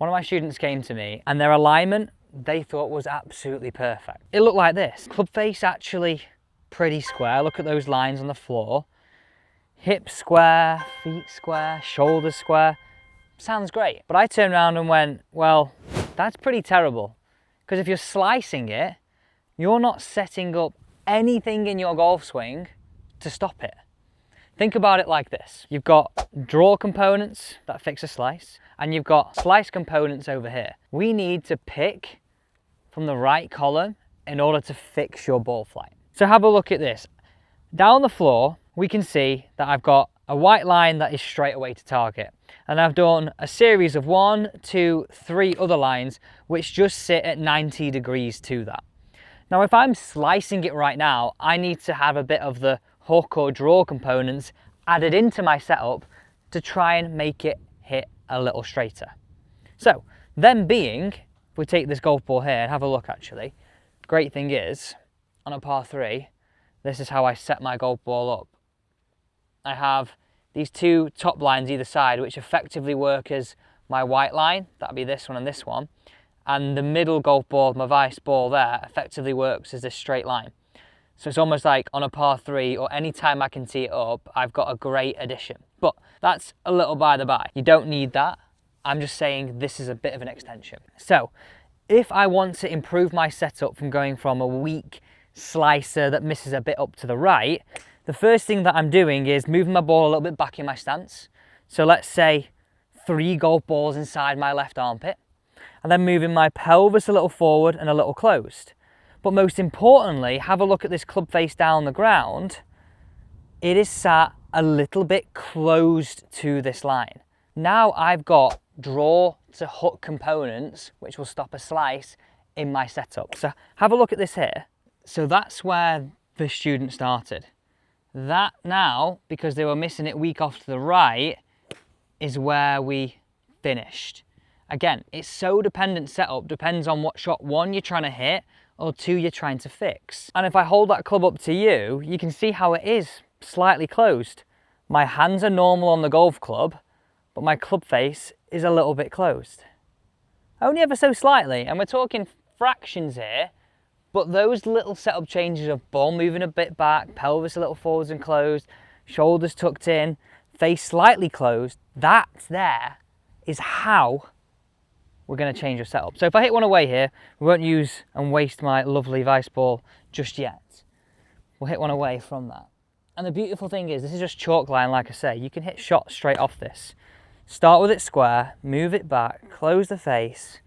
One of my students came to me and their alignment they thought was absolutely perfect. It looked like this. Club face actually pretty square. Look at those lines on the floor. Hips square, feet square, shoulders square. Sounds great. But I turned around and went, well, that's pretty terrible. Because if you're slicing it, you're not setting up anything in your golf swing to stop it. Think about it like this. You've got draw components that fix a slice, and you've got slice components over here. We need to pick from the right column in order to fix your ball flight. So have a look at this. Down the floor, we can see that I've got a white line that is straight away to target. And I've done a series of 1, 2, 3 other lines which just sit at 90 degrees to that. Now, if I'm slicing it right now, I need to have a bit of the hook or draw components added into my setup to try and make it hit a little straighter. So, them being, if we take this golf ball here and have a look actually, great thing is, on a par 3, this is how I set my golf ball up. I have these 2 top lines either side which effectively work as my white line, that'll be this one and this one, and the middle golf ball, my vice ball there, effectively works as this straight line. So it's almost like on a par 3 or any time I can tee it up, I've got a great addition. But that's a little by the by. You don't need that. I'm just saying this is a bit of an extension. So if I want to improve my setup from going from a weak slicer that misses a bit up to the right, the first thing that I'm doing is moving my ball a little bit back in my stance. So let's say 3 golf balls inside my left armpit, and then moving my pelvis a little forward and a little closed. But most importantly, have a look at this club face down the ground. It is sat a little bit closed to this line. Now I've got draw to hook components which will stop a slice in my setup. So have a look at this here. So that's where the student started. That now, because they were missing it weak off to the right, is where we finished. Again, it's so dependent setup, depends on what shot 1 you're trying to hit or 2 you're trying to fix. And if I hold that club up to you, you can see how it is slightly closed. My hands are normal on the golf club, but my club face is a little bit closed. Only ever so slightly, and we're talking fractions here, but those little setup changes of ball moving a bit back, pelvis a little forwards and closed, shoulders tucked in, face slightly closed, that there is how we're going to change your setup. So if I hit one away here, we won't use and waste my lovely vice ball just yet. We'll hit one away from that. And the beautiful thing is, this is just chalk line, like I say. You can hit shots straight off this. Start with it square, move it back, close the face.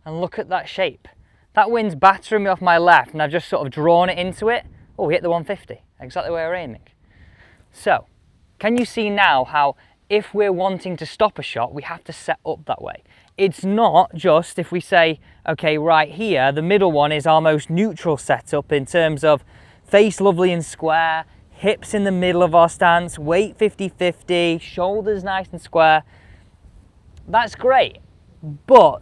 And look at that shape. That wind's battering me off my left and I've just sort of drawn it into it. Oh, we hit the 150, exactly where we're aiming. So, can you see now how if we're wanting to stop a shot, we have to set up that way? It's not just if we say, okay, right here, the middle one is our most neutral setup in terms of face lovely and square, hips in the middle of our stance, weight 50-50, shoulders nice and square. That's great, but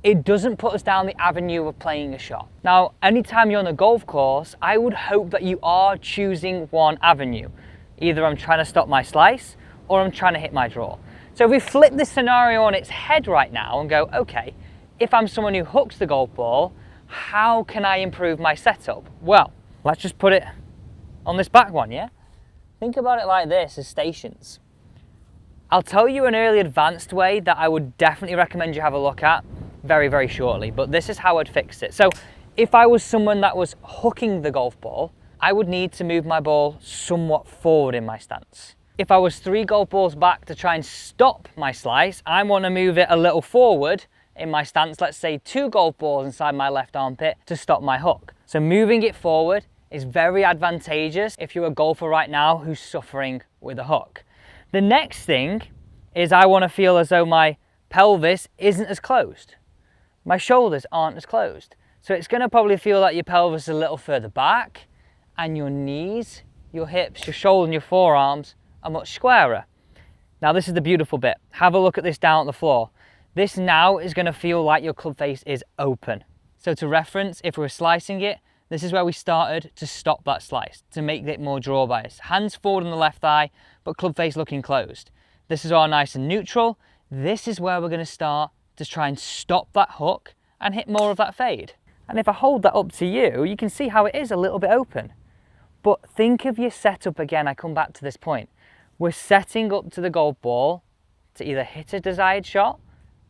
it doesn't put us down the avenue of playing a shot. Now, anytime you're on a golf course, I would hope that you are choosing one avenue. Either I'm trying to stop my slice or I'm trying to hit my draw. So if we flip this scenario on its head right now and go, okay, if I'm someone who hooks the golf ball, how can I improve my setup? Well, let's just put it on this back one, yeah? Think about it like this as stations. I'll tell you an early advanced way that I would definitely recommend you have a look at very, very shortly, but this is how I'd fix it. So if I was someone that was hooking the golf ball, I would need to move my ball somewhat forward in my stance. If I was 3 golf balls back to try and stop my slice, I want to move it a little forward in my stance, let's say 2 golf balls inside my left armpit to stop my hook. So moving it forward is very advantageous if you're a golfer right now who's suffering with a hook. The next thing is I want to feel as though my pelvis isn't as closed. My shoulders aren't as closed. So it's going to probably feel like your pelvis is a little further back and your knees, your hips, your shoulder and your forearms are much squarer. Now this is the beautiful bit. Have a look at this down at the floor. This now is going to feel like your club face is open. So to reference, if we're slicing it, this is where we started to stop that slice, to make it more draw bias. Hands forward on the left thigh, but club face looking closed. This is all nice and neutral. This is where we're going to start to try and stop that hook and hit more of that fade. And if I hold that up to you, you can see how it is a little bit open. But think of your setup again. I come back to this point. We're setting up to the golf ball to either hit a desired shot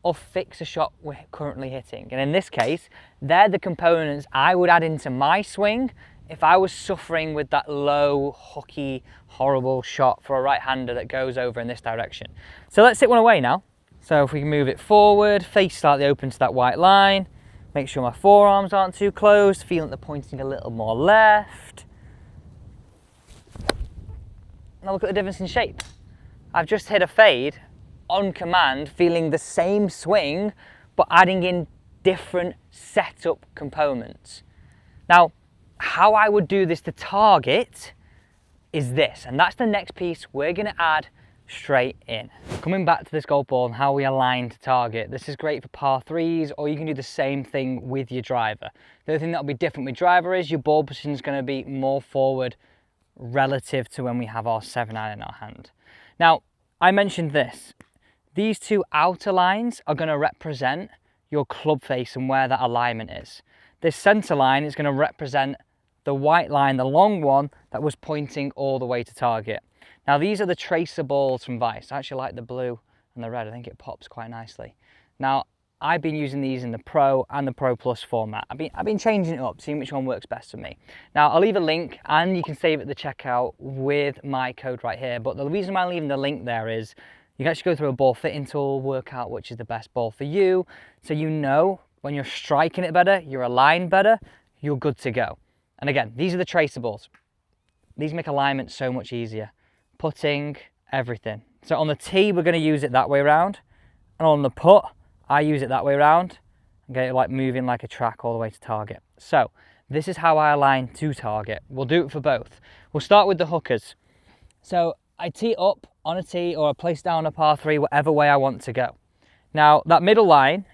or fix a shot we're currently hitting. And in this case, they're the components I would add into my swing if I was suffering with that low, hooky, horrible shot for a right-hander that goes over in this direction. So let's hit one away now. So if we can move it forward, face slightly open to that white line, make sure my forearms aren't too close, feeling the pointing a little more left. Now look at the difference in shape. I've just hit a fade on command, feeling the same swing, but adding in different setup components. Now, how I would do this to target is this, and that's the next piece we're going to add straight in. Coming back to this golf ball and how we align to target, this is great for par threes, or you can do the same thing with your driver. The other thing that'll be different with driver is your ball position is going to be more forward relative to when we have our 7-iron in our hand. Now, I mentioned this. These two outer lines are going to represent your club face and where that alignment is. This center line is going to represent the white line, the long one that was pointing all the way to target. Now these are the tracer balls from Vice. I actually like the blue and the red. I think it pops quite nicely. Now I've been using these in the Pro and the Pro Plus format. I've been changing it up, seeing which one works best for me. Now I'll leave a link and you can save it at the checkout with my code right here. But the reason why I'm leaving the link there is you can actually go through a ball fitting tool, work out which is the best ball for you. So you know when you're striking it better, you're aligned better, you're good to go. And again, these are the traceables. These make alignment so much easier. Putting, everything. So on the tee, we're going to use it that way around. And on the putt, I use it that way around. And get it like moving like a track all the way to target. So this is how I align to target. We'll do it for both. We'll start with the hookers. So I tee up on a tee or I place down a par 3, whatever way I want to go. Now that middle line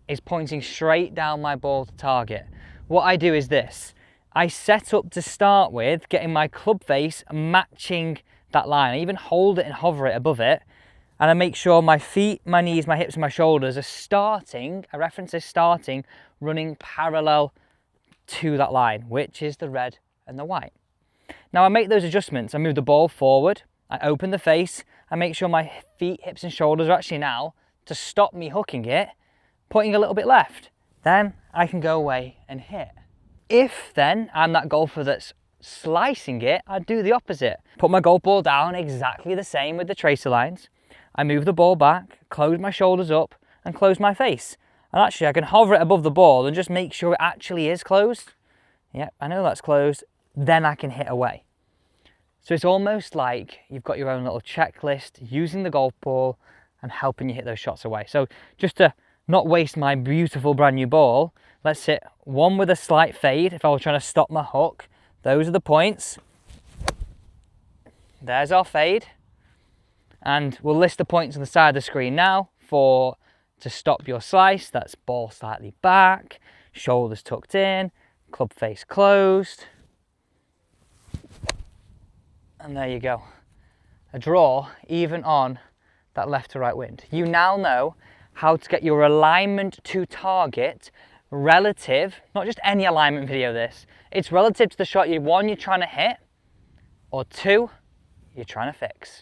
is pointing straight down my ball to target. What I do is this. I set up to start with getting my club face matching that line. I even hold it and hover it above it. And I make sure my feet, my knees, my hips and my shoulders are starting, a reference is starting, running parallel to that line, which is the red and the white. Now I make those adjustments. I move the ball forward. I open the face. I make sure my feet, hips and shoulders are actually now, to stop me hooking it, pointing a little bit left. Then I can go away and hit. If then I'm that golfer that's slicing it, I'd do the opposite. Put my golf ball down exactly the same with the tracer lines. I move the ball back, close my shoulders up and close my face. And actually I can hover it above the ball and just make sure it actually is closed. Yep, I know that's closed. Then I can hit away. So it's almost like you've got your own little checklist using the golf ball and helping you hit those shots away. So just to not waste my beautiful brand new ball, let's hit one with a slight fade. If I was trying to stop my hook, those are the points. There's our fade. And we'll list the points on the side of the screen now to stop your slice. That's ball slightly back, shoulders tucked in, club face closed. And there you go. A draw even on that left to right wind. You now know how to get your alignment to target relative, not just any alignment video this, it's relative to the shot you're trying to hit, or 2, you're trying to fix.